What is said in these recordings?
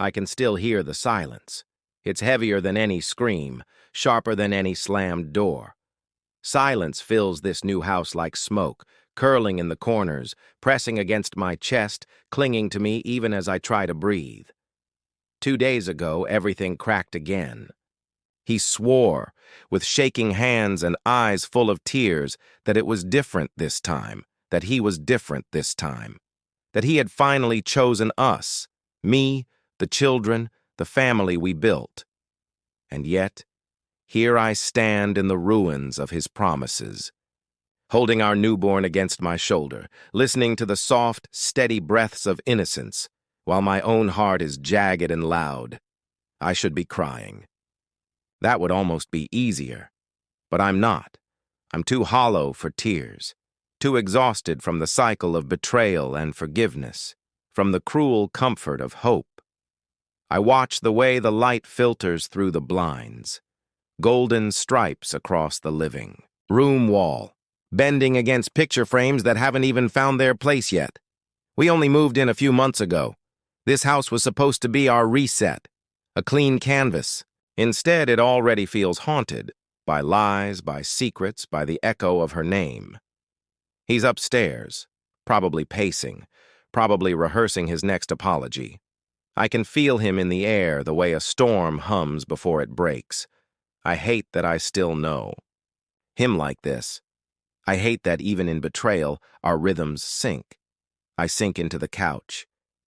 I can still hear the silence. It's heavier than any scream, sharper than any slammed door. Silence fills this new house like smoke, curling in the corners, pressing against my chest, clinging to me even as I try to breathe. 2 days ago, everything cracked again. He swore, with shaking hands and eyes full of tears, that it was different this time, that he was different this time, that he had finally chosen us, me, the children, the family we built. And yet, here I stand in the ruins of his promises, holding our newborn against my shoulder, listening to the soft, steady breaths of innocence, while my own heart is jagged and loud. I should be crying. That would almost be easier. But I'm not. I'm too hollow for tears, too exhausted from the cycle of betrayal and forgiveness, from the cruel comfort of hope. I watch the way the light filters through the blinds, golden stripes across the living room wall, bending against picture frames that haven't even found their place yet. We only moved in a few months ago. This house was supposed to be our reset, a clean canvas. Instead, it already feels haunted by lies, by secrets, by the echo of her name. He's upstairs, probably pacing, probably rehearsing his next apology. I can feel him in the air the way a storm hums before it breaks. I hate that I still know him like this. I hate that even in betrayal, our rhythms sync. I sink into the couch,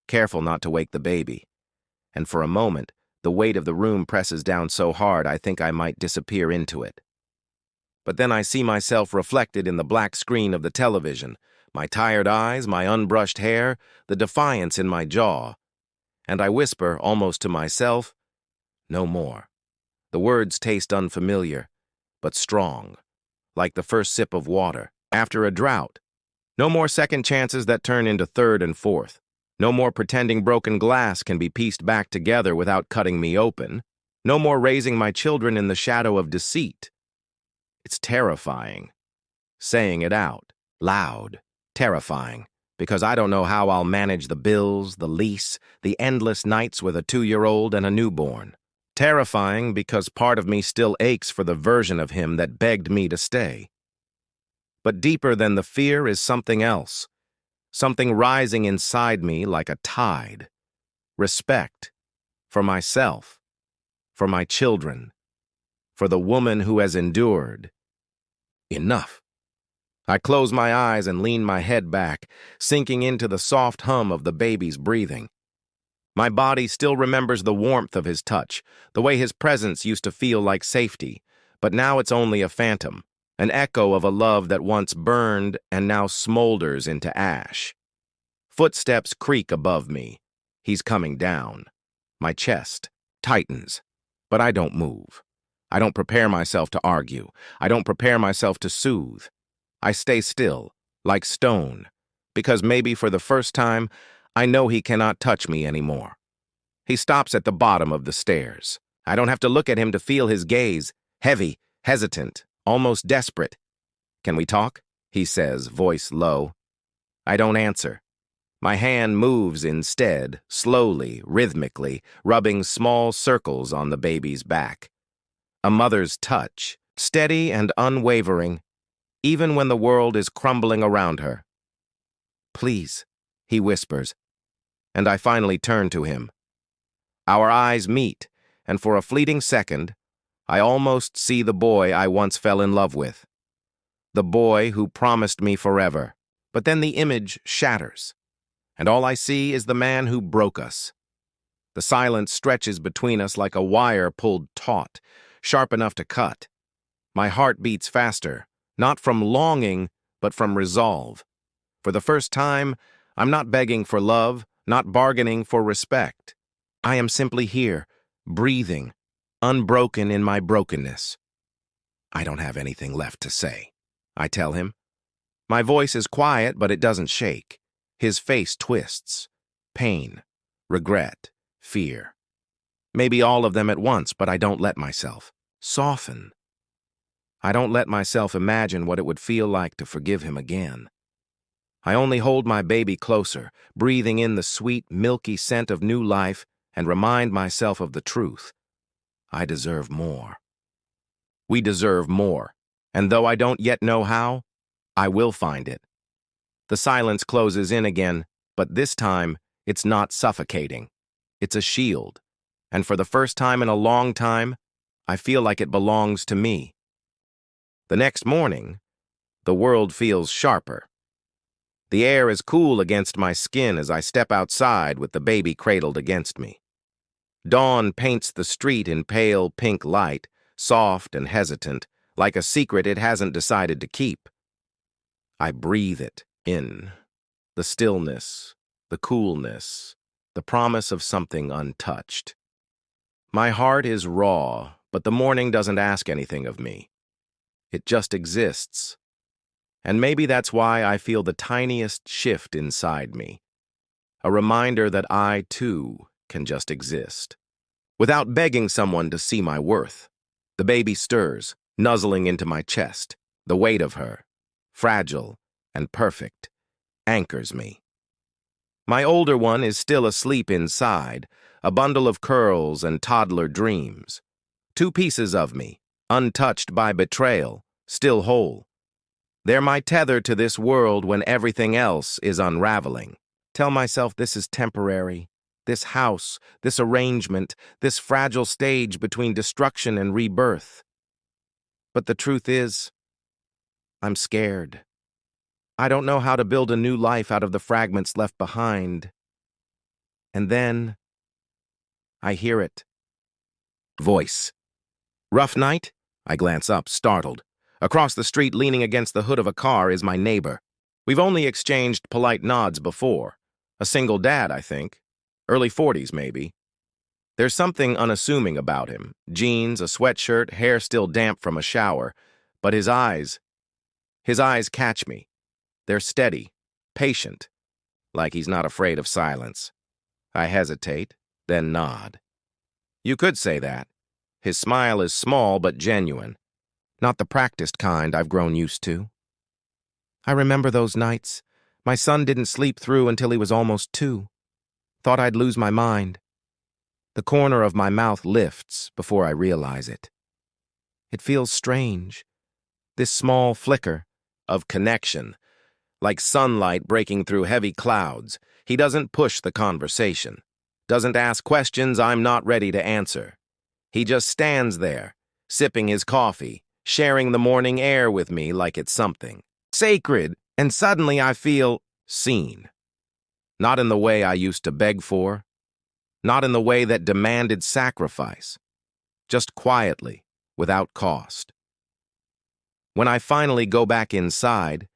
careful not to wake the baby. And for a moment, the weight of the room presses down so hard I think I might disappear into it. But then I see myself reflected in the black screen of the television, my tired eyes, my unbrushed hair, the defiance in my jaw. And I whisper, almost to myself, no more. The words taste unfamiliar, but strong, like the first sip of water after a drought. No more second chances that turn into third and fourth. No more pretending broken glass can be pieced back together without cutting me open. No more raising my children in the shadow of deceit. It's terrifying. Saying it out, loud, terrifying, because I don't know how I'll manage the bills, the lease, the endless nights with a 2-year-old and a newborn. Terrifying because part of me still aches for the version of him that begged me to stay. But deeper than the fear is something else. Something rising inside me like a tide. Respect. For myself. For my children. For the woman who has endured. Enough. I close my eyes and lean my head back, sinking into the soft hum of the baby's breathing. My body still remembers the warmth of his touch, the way his presence used to feel like safety, but now it's only a phantom. An echo of a love that once burned and now smolders into ash. Footsteps creak above me. He's coming down. My chest tightens, but I don't move. I don't prepare myself to argue. I don't prepare myself to soothe. I stay still, like stone, because maybe for the first time, I know he cannot touch me anymore. He stops at the bottom of the stairs. I don't have to look at him to feel his gaze, heavy, hesitant, almost desperate. "Can we talk?" he says, voice low. I don't answer. My hand moves instead, slowly, rhythmically, rubbing small circles on the baby's back. A mother's touch, steady and unwavering, even when the world is crumbling around her. "Please," he whispers, and I finally turn to him. Our eyes meet, and for a fleeting second, I almost see the boy I once fell in love with. The boy who promised me forever. But then the image shatters, and all I see is the man who broke us. The silence stretches between us like a wire pulled taut, sharp enough to cut. My heart beats faster, not from longing, but from resolve. For the first time, I'm not begging for love, not bargaining for respect. I am simply here, breathing, unbroken in my brokenness. "I don't have anything left to say," I tell him. My voice is quiet, but it doesn't shake. His face twists. Pain, regret, fear. Maybe all of them at once, but I don't let myself soften. I don't let myself imagine what it would feel like to forgive him again. I only hold my baby closer, breathing in the sweet, milky scent of new life and remind myself of the truth. I deserve more. We deserve more, and though I don't yet know how, I will find it. The silence closes in again, but this time, it's not suffocating. It's a shield, and for the first time in a long time, I feel like it belongs to me. The next morning, the world feels sharper. The air is cool against my skin as I step outside with the baby cradled against me. Dawn paints the street in pale pink light, soft and hesitant, like a secret it hasn't decided to keep. I breathe it in. The stillness, the coolness, the promise of something untouched. My heart is raw, but the morning doesn't ask anything of me. It just exists. And maybe that's why I feel the tiniest shift inside me. A reminder that I, too, can just exist. Without begging someone to see my worth. The baby stirs, nuzzling into my chest. The weight of her, fragile and perfect, anchors me. My older one is still asleep inside, a bundle of curls and toddler dreams. 2 pieces of me, untouched by betrayal, still whole. They're my tether to this world when everything else is unraveling. Tell myself this is temporary. This house, this arrangement, this fragile stage between destruction and rebirth. But the truth is, I'm scared. I don't know how to build a new life out of the fragments left behind. And then, I hear it. Voice. Rough night? I glance up, startled. Across the street, leaning against the hood of a car, is my neighbor. We've only exchanged polite nods before. A single dad, I think. Early 40s, maybe. There's something unassuming about him. Jeans, a sweatshirt, hair still damp from a shower. But his eyes catch me. They're steady, patient, like he's not afraid of silence. I hesitate, then nod. You could say that. His smile is small but genuine. Not the practiced kind I've grown used to. I remember those nights. My son didn't sleep through until he was almost 2. Thought I'd lose my mind. The corner of my mouth lifts before I realize it. It feels strange. This small flicker of connection, like sunlight breaking through heavy clouds. He doesn't push the conversation. Doesn't ask questions I'm not ready to answer. He just stands there, sipping his coffee, sharing the morning air with me like it's something sacred, and suddenly I feel seen. Not in the way I used to beg for, not in the way that demanded sacrifice, just quietly, without cost. When I finally go back inside,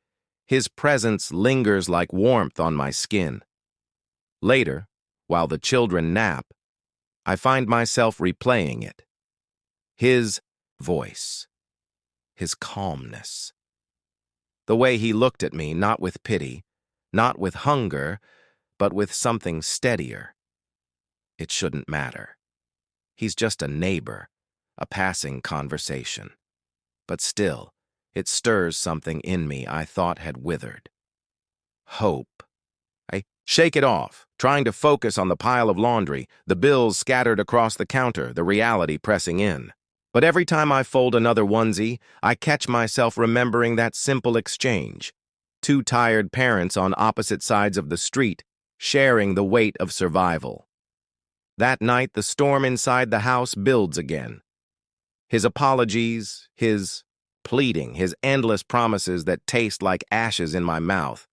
his presence lingers like warmth on my skin. Later, while the children nap, I find myself replaying it. His voice. His calmness. The way he looked at me, not with pity, not with hunger, but with something steadier. It shouldn't matter. He's just a neighbor, a passing conversation. But still, it stirs something in me I thought had withered. Hope. I shake it off, trying to focus on the pile of laundry, the bills scattered across the counter, the reality pressing in. But every time I fold another onesie, I catch myself remembering that simple exchange. 2 tired parents on opposite sides of the street, sharing the weight of survival. That night, the storm inside the house builds again. His apologies, his pleading, his endless promises that taste like ashes in my mouth.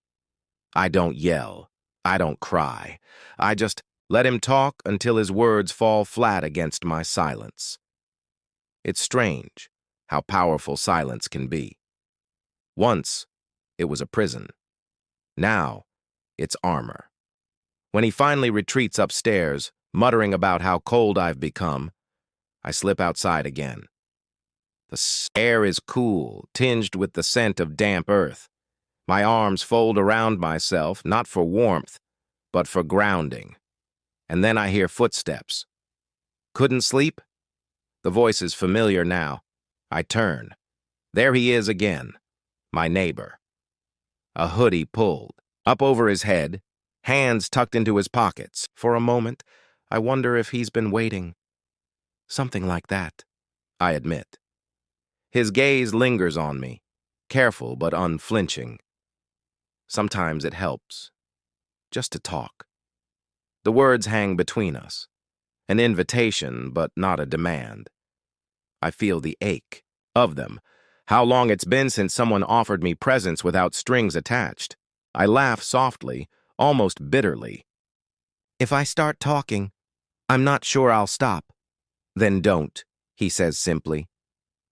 I don't yell. I don't cry. I just let him talk until his words fall flat against my silence. It's strange how powerful silence can be. Once, it was a prison. Now, it's armor. When he finally retreats upstairs, muttering about how cold I've become, I slip outside again. The air is cool, tinged with the scent of damp earth. My arms fold around myself, not for warmth, but for grounding. And then I hear footsteps. Couldn't sleep? The voice is familiar now. I turn. There he is again, my neighbor. A hoodie pulled, up over his head, hands tucked into his pockets. For a moment, I wonder if he's been waiting. Something like that, I admit. His gaze lingers on me, careful but unflinching. Sometimes it helps, just to talk. The words hang between us, an invitation but not a demand. I feel the ache of them. How long it's been since someone offered me presents without strings attached. I laugh softly, almost bitterly. If I start talking, I'm not sure I'll stop. Then don't, he says simply.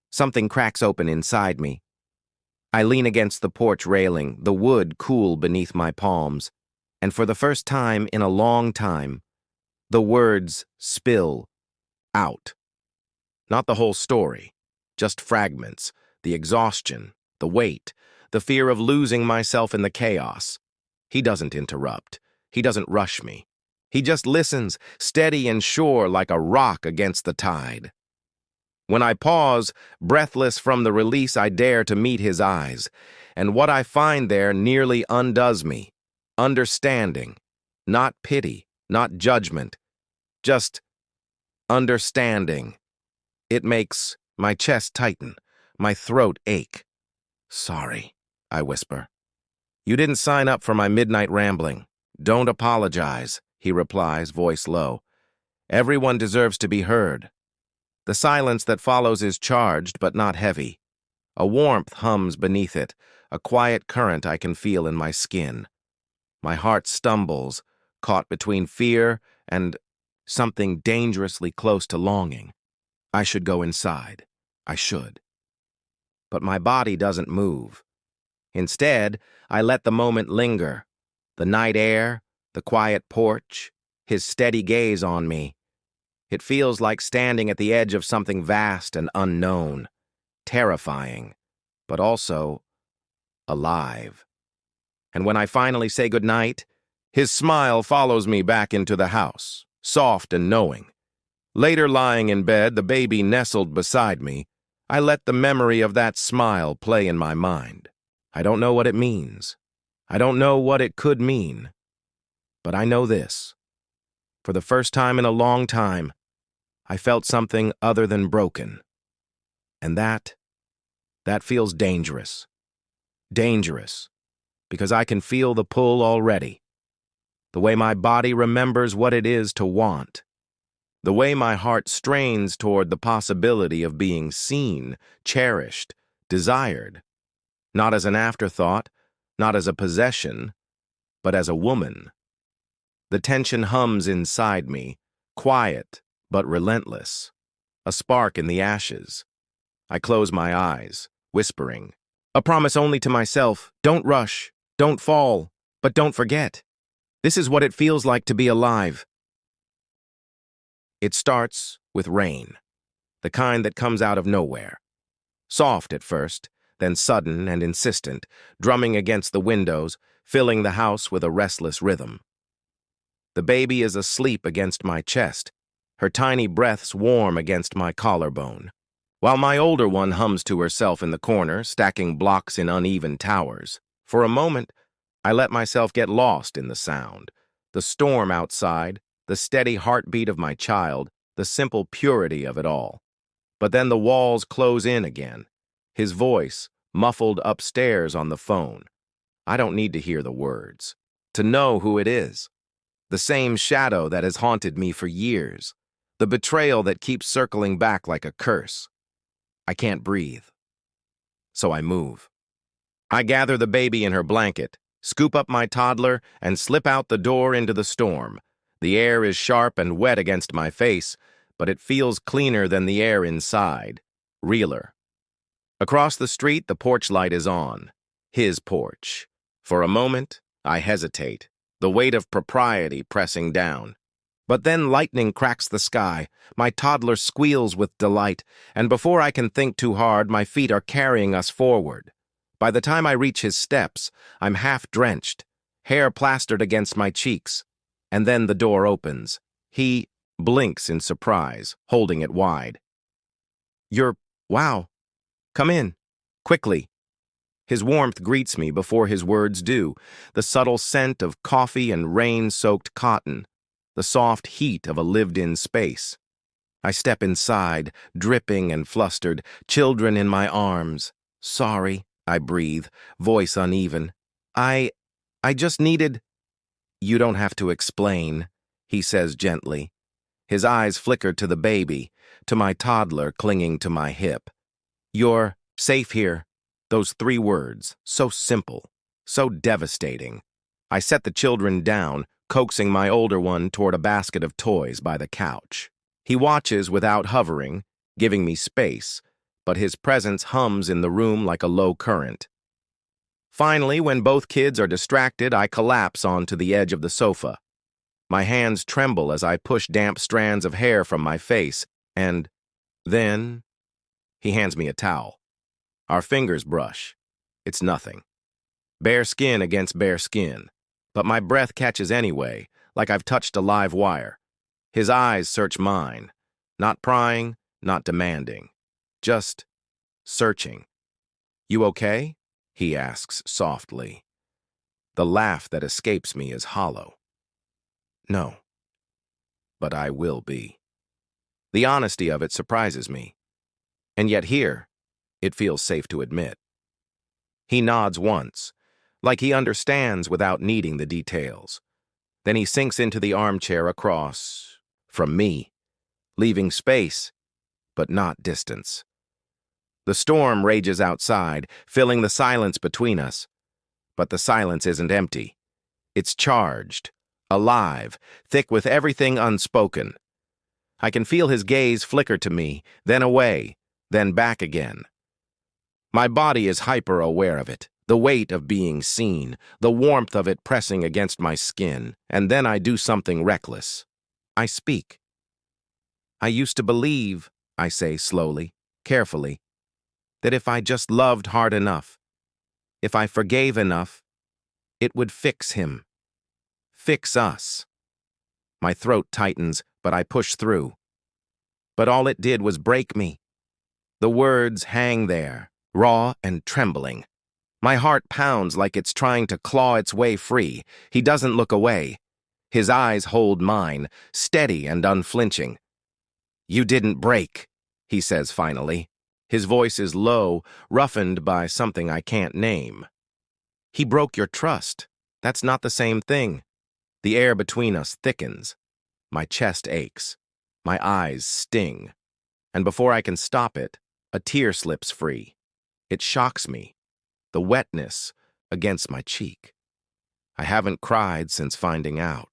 Something cracks open inside me. I lean against the porch railing, the wood cool beneath my palms, and for the first time in a long time, the words spill out. Not the whole story, just fragments, the exhaustion, the weight, the fear of losing myself in the chaos. He doesn't interrupt. He doesn't rush me. He just listens, steady and sure like a rock against the tide. When I pause, breathless from the release, I dare to meet his eyes, and what I find there nearly undoes me. Understanding, not pity, not judgment, just understanding. It makes my chest tighten, my throat ache. Sorry, I whisper. You didn't sign up for my midnight rambling. Don't apologize, he replies, voice low. Everyone deserves to be heard. The silence that follows is charged but not heavy. A warmth hums beneath it, a quiet current I can feel in my skin. My heart stumbles, caught between fear and something dangerously close to longing. I should go inside. I should. But my body doesn't move. Instead, I let the moment linger. The night air, the quiet porch, his steady gaze on me. It feels like standing at the edge of something vast and unknown, terrifying, but also alive. And when I finally say goodnight, his smile follows me back into the house, soft and knowing. Later, lying in bed, the baby nestled beside me, I let the memory of that smile play in my mind. I don't know what it means. I don't know what it could mean. But I know this. For the first time in a long time, I felt something other than broken. And that feels dangerous. Dangerous, because I can feel the pull already. The way my body remembers what it is to want. The way my heart strains toward the possibility of being seen, cherished, desired. Not as an afterthought, not as a possession, but as a woman. The tension hums inside me, quiet but relentless. A spark in the ashes. I close my eyes, whispering. A promise only to myself, don't rush, don't fall, but don't forget. This is what it feels like to be alive. It starts with rain, the kind that comes out of nowhere. Soft at first, then sudden and insistent, drumming against the windows, filling the house with a restless rhythm. The baby is asleep against my chest, her tiny breaths warm against my collarbone, while my older one hums to herself in the corner, stacking blocks in uneven towers. For a moment, I let myself get lost in the sound, the storm outside, the steady heartbeat of my child, the simple purity of it all. But then the walls close in again, his voice muffled upstairs on the phone. I don't need to hear the words, to know who it is. The same shadow that has haunted me for years, the betrayal that keeps circling back like a curse. I can't breathe. So I move. I gather the baby in her blanket, scoop up my toddler, and slip out the door into the storm. The air is sharp and wet against my face, but it feels cleaner than the air inside, realer. Across the street, the porch light is on. His porch. For a moment, I hesitate, the weight of propriety pressing down. But then lightning cracks the sky, my toddler squeals with delight, and before I can think too hard, my feet are carrying us forward. By the time I reach his steps, I'm half-drenched, hair plastered against my cheeks, and then the door opens. He blinks in surprise, holding it wide. Wow. Come in. Quickly. His warmth greets me before his words do, the subtle scent of coffee and rain-soaked cotton. the soft heat of a lived-in space. I step inside, dripping and flustered, children in my arms. Sorry, I breathe, voice uneven. I just needed— You don't have to explain, he says gently. His eyes flicker to the baby, to my toddler clinging to my hip. You're safe here. Those 3 words, so simple, so devastating. I set the children down, coaxing my older one toward a basket of toys by the couch. He watches without hovering, giving me space, but his presence hums in the room like a low current. Finally, when both kids are distracted, I collapse onto the edge of the sofa. My hands tremble as I push damp strands of hair from my face, and then he hands me a towel. Our fingers brush. It's nothing. Bare skin against bare skin. But my breath catches anyway, like I've touched a live wire. His eyes search mine. Not prying, not demanding. Just searching. You okay? He asks softly. The laugh that escapes me is hollow. No. But I will be. The honesty of it surprises me. And yet here, it feels safe to admit. He nods once, like he understands without needing the details. Then he sinks into the armchair across from me, leaving space, but not distance. The storm rages outside, filling the silence between us. But the silence isn't empty. It's charged, alive, thick with everything unspoken. I can feel his gaze flicker to me, then away, then back again. My body is hyper-aware of it, the weight of being seen, the warmth of it pressing against my skin, and then I do something reckless. I speak. I used to believe, I say slowly, carefully, that if I just loved hard enough, if I forgave enough, it would fix him. Fix us. My throat tightens, but I push through. But all it did was break me. The words hang there, raw and trembling. My heart pounds like it's trying to claw its way free. He doesn't look away. His eyes hold mine, steady and unflinching. You didn't break, he says finally. His voice is low, roughened by something I can't name. He broke your trust. That's not the same thing. The air between us thickens. My chest aches. My eyes sting. And before I can stop it, a tear slips free. It shocks me. The wetness against my cheek. I haven't cried since finding out.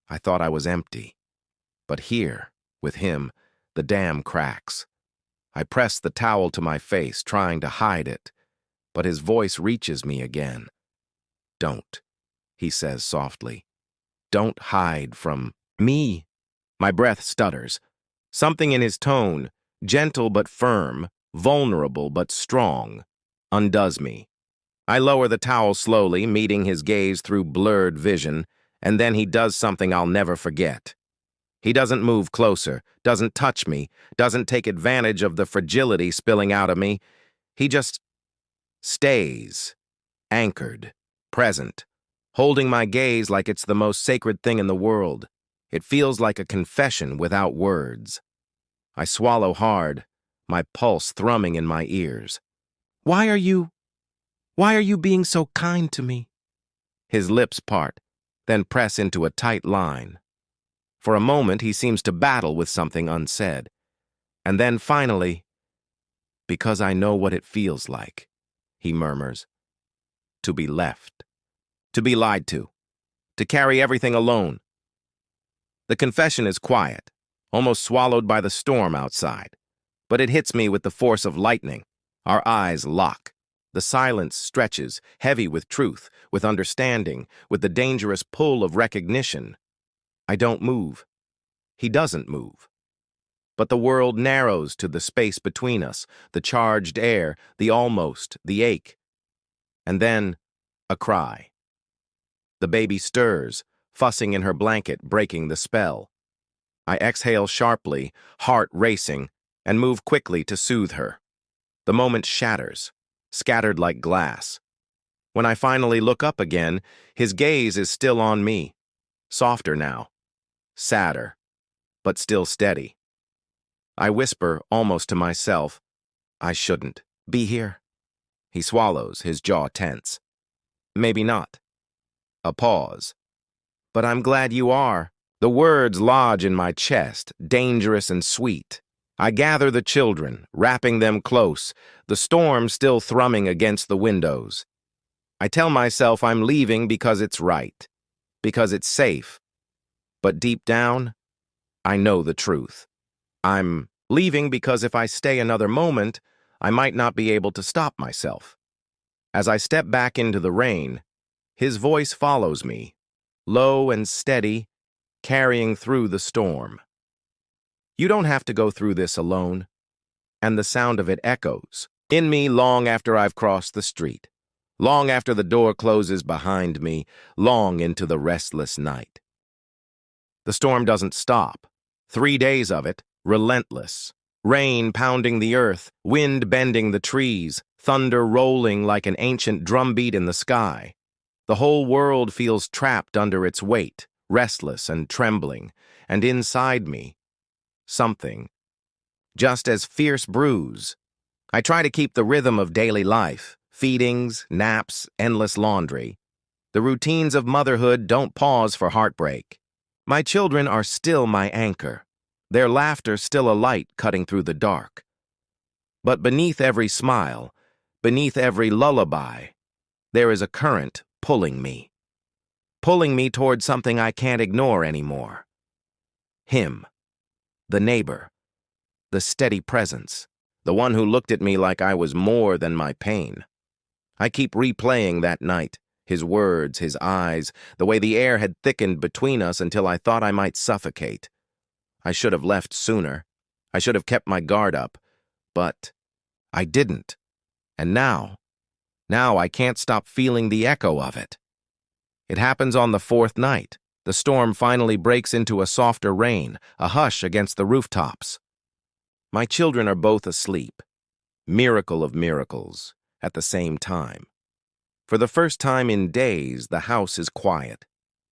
I thought I was empty. But here, with him, the dam cracks. I press the towel to my face, trying to hide it, but his voice reaches me again. Don't, he says softly. Don't hide from me. My breath stutters. Something in his tone, gentle but firm, vulnerable but strong, undoes me. I lower the towel slowly, meeting his gaze through blurred vision, and then he does something I'll never forget. He doesn't move closer, doesn't touch me, doesn't take advantage of the fragility spilling out of me. He just stays, anchored, present, holding my gaze like it's the most sacred thing in the world. It feels like a confession without words. I swallow hard, my pulse thrumming in my ears. Why are you being so kind to me? His lips part, then press into a tight line. For a moment, he seems to battle with something unsaid. And then finally, because I know what it feels like, he murmurs, to be left, to be lied to carry everything alone. The confession is quiet, almost swallowed by the storm outside, but it hits me with the force of lightning. Our eyes lock. The silence stretches, heavy with truth, with understanding, with the dangerous pull of recognition. I don't move. He doesn't move. But the world narrows to the space between us, the charged air, the almost, the ache. And then, a cry. The baby stirs, fussing in her blanket, breaking the spell. I exhale sharply, heart racing, and move quickly to soothe her. The moment shatters, scattered like glass. When I finally look up again, his gaze is still on me, softer now, sadder, but still steady. I whisper, almost to myself, I shouldn't be here. He swallows, his jaw tense. Maybe not. A pause. But I'm glad you are. The words lodge in my chest, dangerous and sweet. I gather the children, wrapping them close, the storm still thrumming against the windows. I tell myself I'm leaving because it's right, because it's safe. But deep down, I know the truth. I'm leaving because if I stay another moment, I might not be able to stop myself. As I step back into the rain, his voice follows me, low and steady, carrying through the storm. You don't have to go through this alone. And the sound of it echoes in me long after I've crossed the street, long after the door closes behind me, long into the restless night. The storm doesn't stop. 3 days of it, relentless. Rain pounding the earth, wind bending the trees, thunder rolling like an ancient drumbeat in the sky. The whole world feels trapped under its weight, restless and trembling, and inside me, something, just as fierce bruise. I try to keep the rhythm of daily life, feedings, naps, endless laundry. The routines of motherhood don't pause for heartbreak. My children are still my anchor, their laughter still a light cutting through the dark. But beneath every smile, beneath every lullaby, there is a current pulling me toward something I can't ignore anymore. Him, the neighbor, the steady presence, the one who looked at me like I was more than my pain. I keep replaying that night, his words, his eyes, the way the air had thickened between us until I thought I might suffocate. I should have left sooner. I should have kept my guard up. But I didn't. And now I can't stop feeling the echo of it. It happens on the 4th night. The storm finally breaks into a softer rain, a hush against the rooftops. My children are both asleep. Miracle of miracles, at the same time. For the first time in days, the house is quiet,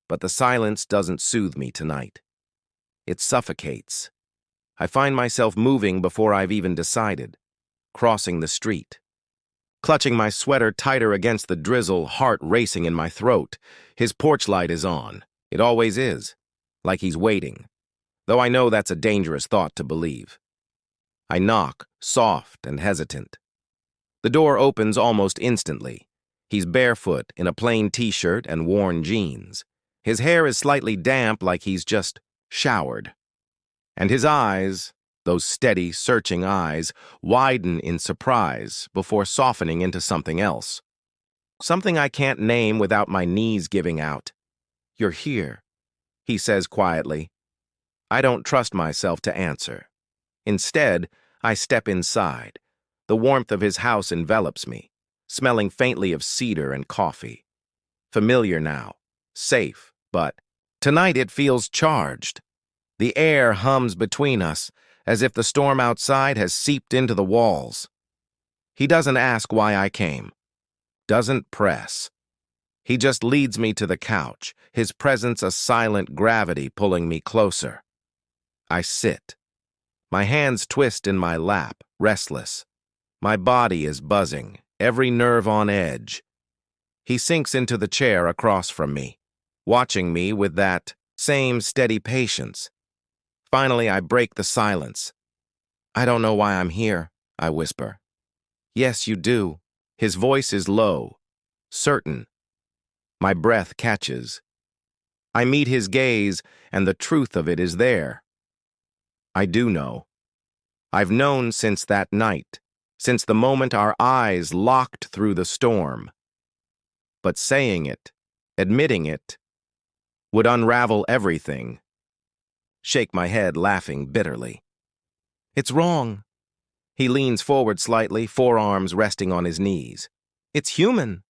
but the silence doesn't soothe me tonight. It suffocates. I find myself moving before I've even decided, crossing the street. Clutching my sweater tighter against the drizzle, heart racing in my throat. His porch light is on. It always is, like he's waiting, though I know that's a dangerous thought to believe. I knock, soft and hesitant. The door opens almost instantly. He's barefoot in a plain t-shirt and worn jeans. His hair is slightly damp, like he's just showered. And his eyes, those steady, searching eyes, widen in surprise before softening into something else. Something I can't name without my knees giving out. "You're here," he says quietly. I don't trust myself to answer. Instead, I step inside. The warmth of his house envelops me, smelling faintly of cedar and coffee. Familiar now, safe, but tonight it feels charged. The air hums between us, as if the storm outside has seeped into the walls. He doesn't ask why I came, doesn't press. He just leads me to the couch, his presence a silent gravity pulling me closer. I sit. My hands twist in my lap, restless. My body is buzzing, every nerve on edge. He sinks into the chair across from me, watching me with that same steady patience. Finally, I break the silence. "I don't know why I'm here," I whisper. "Yes, you do." His voice is low, certain. My breath catches. I meet his gaze, and the truth of it is there. I do know. I've known since that night, since the moment our eyes locked through the storm. But saying it, admitting it, would unravel everything. Shake my head, laughing bitterly. "It's wrong." He leans forward slightly, forearms resting on his knees. "It's human."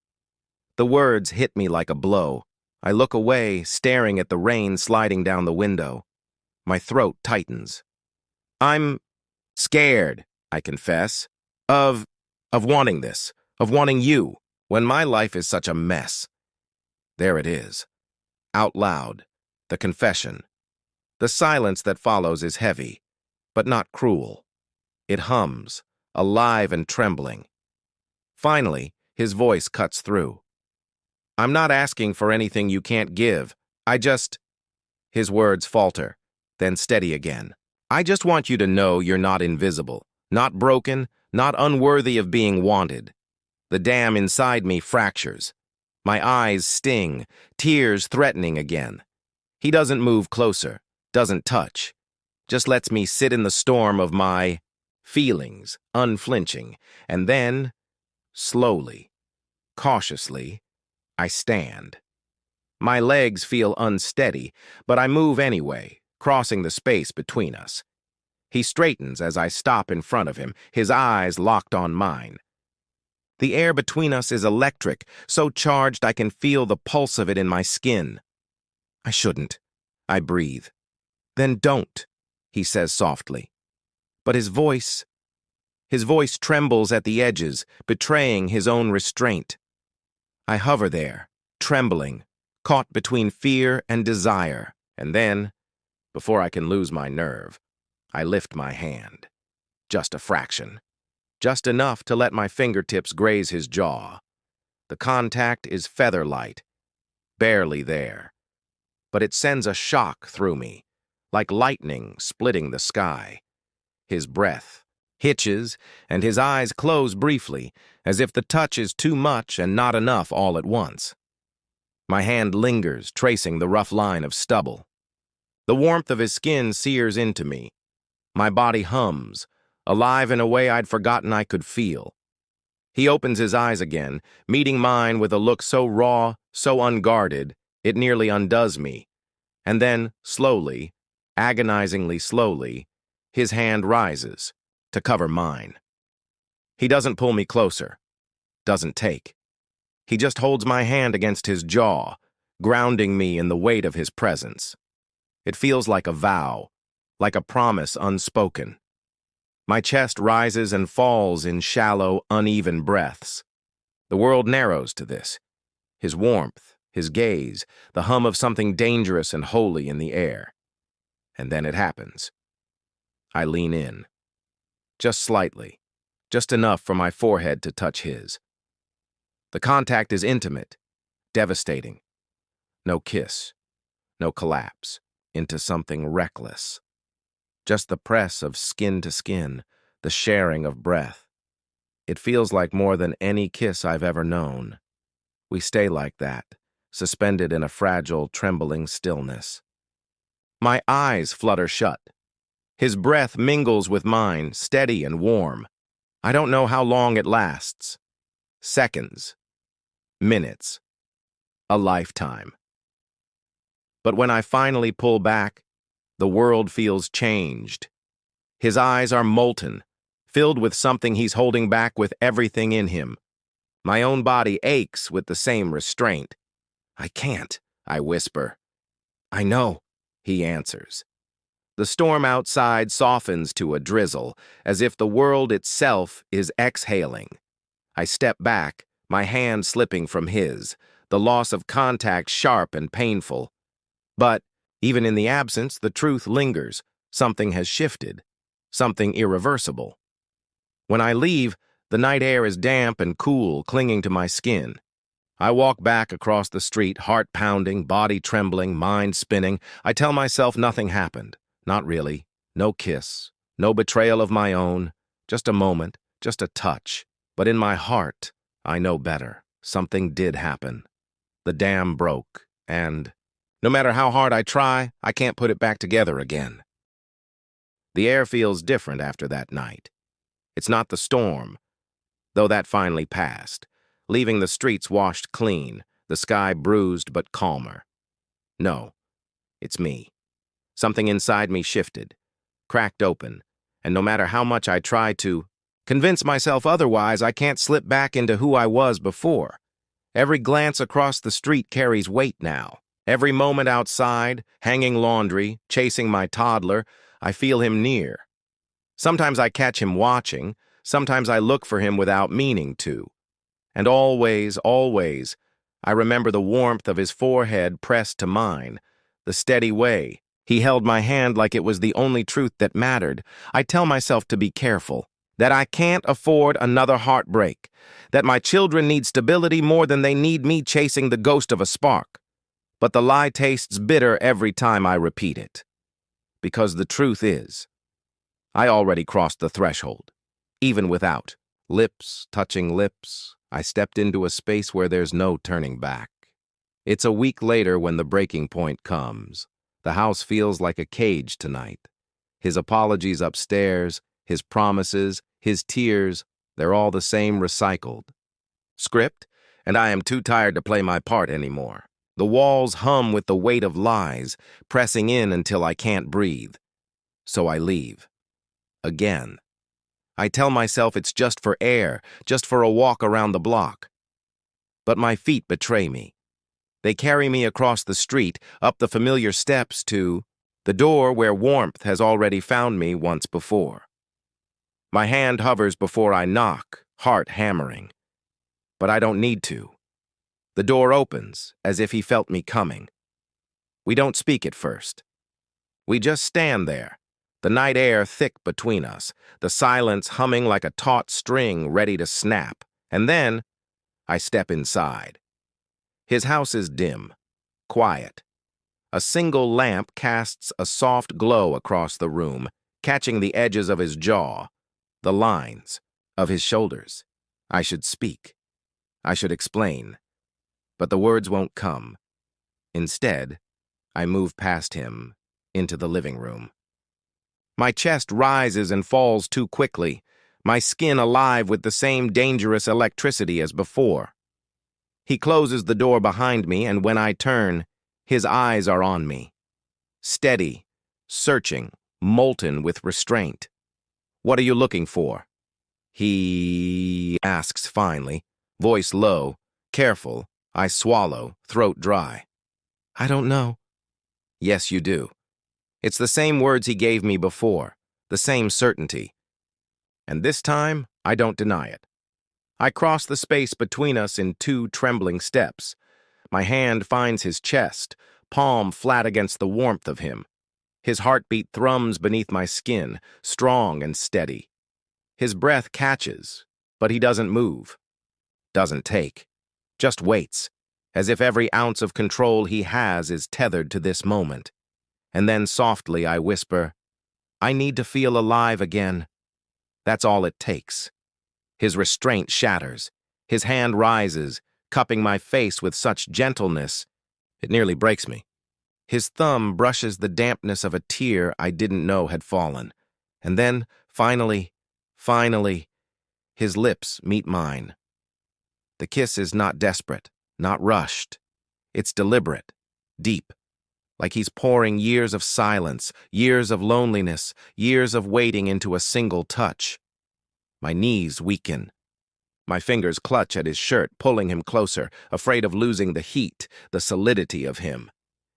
The words hit me like a blow. I look away, staring at the rain sliding down the window. My throat tightens. "I'm scared," I confess, of wanting this, of wanting you, when my life is such a mess. There it is. Out loud, the confession. The silence that follows is heavy, but not cruel. It hums, alive and trembling. Finally, his voice cuts through. "I'm not asking for anything you can't give. I just—" His words falter, then steady again. "I just want you to know you're not invisible, not broken, not unworthy of being wanted." The dam inside me fractures. My eyes sting, tears threatening again. He doesn't move closer, doesn't touch, just lets me sit in the storm of my feelings, unflinching, and then, slowly, cautiously, I stand. My legs feel unsteady, but I move anyway, crossing the space between us. He straightens as I stop in front of him, his eyes locked on mine. The air between us is electric, so charged I can feel the pulse of it in my skin. "I shouldn't," I breathe. "Then don't," he says softly. But his voice trembles at the edges, betraying his own restraint. I hover there, trembling, caught between fear and desire, and then, before I can lose my nerve, I lift my hand. Just a fraction. Just enough to let my fingertips graze his jaw. The contact is feather-light, barely there. But it sends a shock through me, like lightning splitting the sky. His breath hitches, and his eyes close briefly, as if the touch is too much and not enough all at once. My hand lingers, tracing the rough line of stubble. The warmth of his skin sears into me. My body hums, alive in a way I'd forgotten I could feel. He opens his eyes again, meeting mine with a look so raw, so unguarded, it nearly undoes me. And then, slowly, agonizingly slowly, his hand rises to cover mine. He doesn't pull me closer, doesn't take. He just holds my hand against his jaw, grounding me in the weight of his presence. It feels like a vow, like a promise unspoken. My chest rises and falls in shallow, uneven breaths. The world narrows to this. His warmth, his gaze, the hum of something dangerous and holy in the air. And then it happens. I lean in. Just slightly. Just enough for my forehead to touch his. The contact is intimate, devastating. No kiss, no collapse, into something reckless. Just the press of skin to skin, the sharing of breath. It feels like more than any kiss I've ever known. We stay like that, suspended in a fragile, trembling stillness. My eyes flutter shut. His breath mingles with mine, steady and warm. I don't know how long it lasts. Seconds. Minutes. A lifetime. But when I finally pull back, the world feels changed. His eyes are molten, filled with something he's holding back with everything in him. My own body aches with the same restraint. "I can't," I whisper. "I know," he answers. The storm outside softens to a drizzle, as if the world itself is exhaling. I step back, my hand slipping from his, the loss of contact sharp and painful. But, even in the absence, the truth lingers. Something has shifted. Something irreversible. When I leave, the night air is damp and cool, clinging to my skin. I walk back across the street, heart pounding, body trembling, mind spinning. I tell myself nothing happened. Not really. No kiss. No betrayal of my own. Just a moment. Just a touch. But in my heart, I know better. Something did happen. The dam broke, and no matter how hard I try, I can't put it back together again. The air feels different after that night. It's not the storm, though that finally passed, leaving the streets washed clean, the sky bruised but calmer. No, it's me. Something inside me shifted, cracked open, and no matter how much I try to convince myself otherwise, I can't slip back into who I was before. Every glance across the street carries weight now. Every moment outside, hanging laundry, chasing my toddler, I feel him near. Sometimes I catch him watching, sometimes I look for him without meaning to. And always, always, I remember the warmth of his forehead pressed to mine, the steady way He held my hand like it was the only truth that mattered. I tell myself to be careful, that I can't afford another heartbreak, that my children need stability more than they need me chasing the ghost of a spark. But the lie tastes bitter every time I repeat it. Because the truth is, I already crossed the threshold. Even without lips touching lips, I stepped into a space where there's no turning back. It's a week later when the breaking point comes. The house feels like a cage tonight. His apologies upstairs, his promises, his tears, they're all the same recycled script, and I am too tired to play my part anymore. The walls hum with the weight of lies, pressing in until I can't breathe. So I leave. Again. I tell myself it's just for air, just for a walk around the block. But my feet betray me. They carry me across the street, up the familiar steps to the door where warmth has already found me once before. My hand hovers before I knock, heart hammering. But I don't need to. The door opens, as if he felt me coming. We don't speak at first. We just stand there, the night air thick between us, the silence humming like a taut string ready to snap. And then I step inside. His house is dim, quiet. A single lamp casts a soft glow across the room, catching the edges of his jaw, the lines of his shoulders. I should speak. I should explain. But the words won't come. Instead, I move past him into the living room. My chest rises and falls too quickly, my skin alive with the same dangerous electricity as before. He closes the door behind me, and when I turn, his eyes are on me. Steady, searching, molten with restraint. "What are you looking for?" he asks finally, voice low, careful. I swallow, throat dry. "I don't know." "Yes, you do. It's the same words he gave me before, the same certainty. And this time, I don't deny it. I cross the space between us in 2 trembling steps. My hand finds his chest, palm flat against the warmth of him. His heartbeat thrums beneath my skin, strong and steady. His breath catches, but he doesn't move. Doesn't take. Just waits, as if every ounce of control he has is tethered to this moment. And then softly I whisper, "I need to feel alive again." That's all it takes. His restraint shatters. His hand rises, cupping my face with such gentleness, it nearly breaks me. His thumb brushes the dampness of a tear I didn't know had fallen. And then, finally, his lips meet mine. The kiss is not desperate, not rushed. It's deliberate, deep, like he's pouring years of silence, years of loneliness, years of waiting into a single touch. My knees weaken. My fingers clutch at his shirt, pulling him closer, afraid of losing the heat, the solidity of him.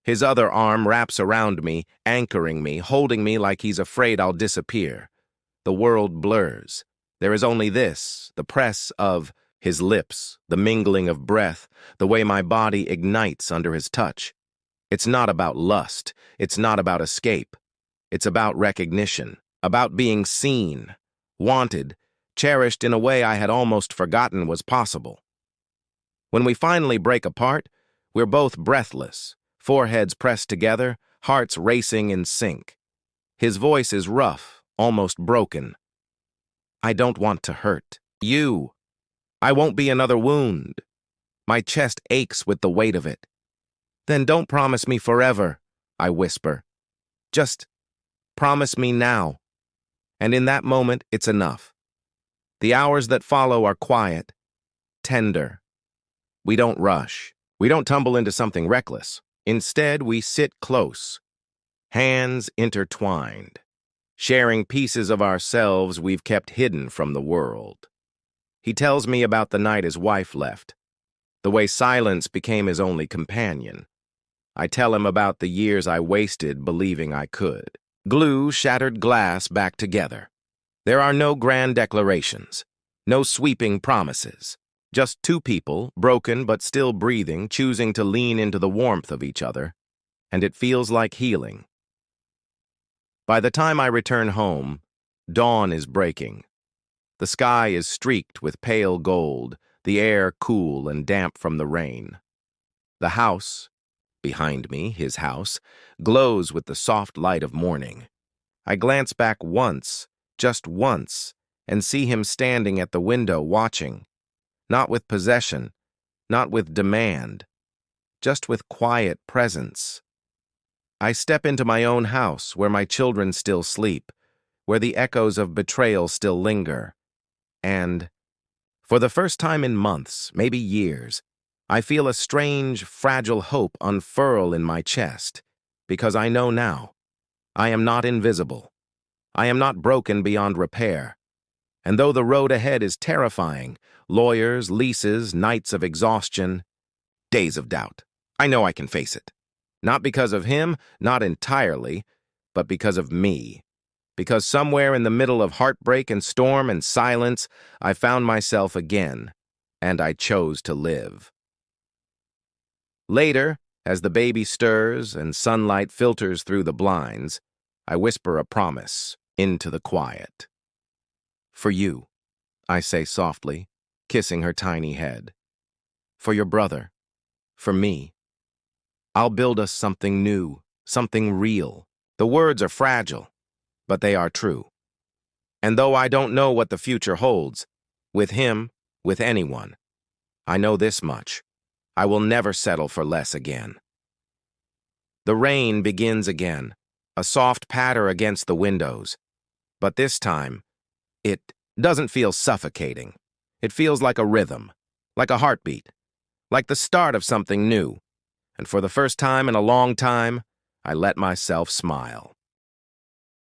His other arm wraps around me, anchoring me, holding me like he's afraid I'll disappear. The world blurs. There is only this, the press of his lips, the mingling of breath, the way my body ignites under his touch. It's not about lust. It's not about escape. It's about recognition, about being seen, wanted, cherished in a way I had almost forgotten was possible. When we finally break apart, we're both breathless, foreheads pressed together, hearts racing in sync. His voice is rough, almost broken. "I don't want to hurt you. I won't be another wound." My chest aches with the weight of it. "Then don't promise me forever," I whisper. "Just promise me now." And in that moment, it's enough. The hours that follow are quiet, tender. We don't rush. We don't tumble into something reckless. Instead, we sit close, hands intertwined, sharing pieces of ourselves we've kept hidden from the world. He tells me about the night his wife left, the way silence became his only companion. I tell him about the years I wasted believing I could glue shattered glass back together. There are no grand declarations, no sweeping promises, just 2 people, broken but still breathing, choosing to lean into the warmth of each other, and it feels like healing. By the time I return home, dawn is breaking. The sky is streaked with pale gold, the air cool and damp from the rain. The house, behind me, his house, glows with the soft light of morning. I glance back once, just once, and see him standing at the window watching, not with possession, not with demand, just with quiet presence. I step into my own house where my children still sleep, where the echoes of betrayal still linger, and, for the first time in months, maybe years, I feel a strange, fragile hope unfurl in my chest, because I know now, I am not invisible. I am not broken beyond repair. And though the road ahead is terrifying, lawyers, leases, nights of exhaustion, days of doubt, I know I can face it. Not because of him, not entirely, but because of me. Because somewhere in the middle of heartbreak and storm and silence, I found myself again, and I chose to live. Later, as the baby stirs and sunlight filters through the blinds, I whisper a promise into the quiet. For you, I say softly, kissing her tiny head. For your brother. For me. I'll build us something new, something real. The words are fragile, but they are true. And though I don't know what the future holds, with him, with anyone, I know this much. I will never settle for less again. The rain begins again, a soft patter against the windows. But this time, it doesn't feel suffocating. It feels like a rhythm, like a heartbeat, like the start of something new. And for the first time in a long time, I let myself smile.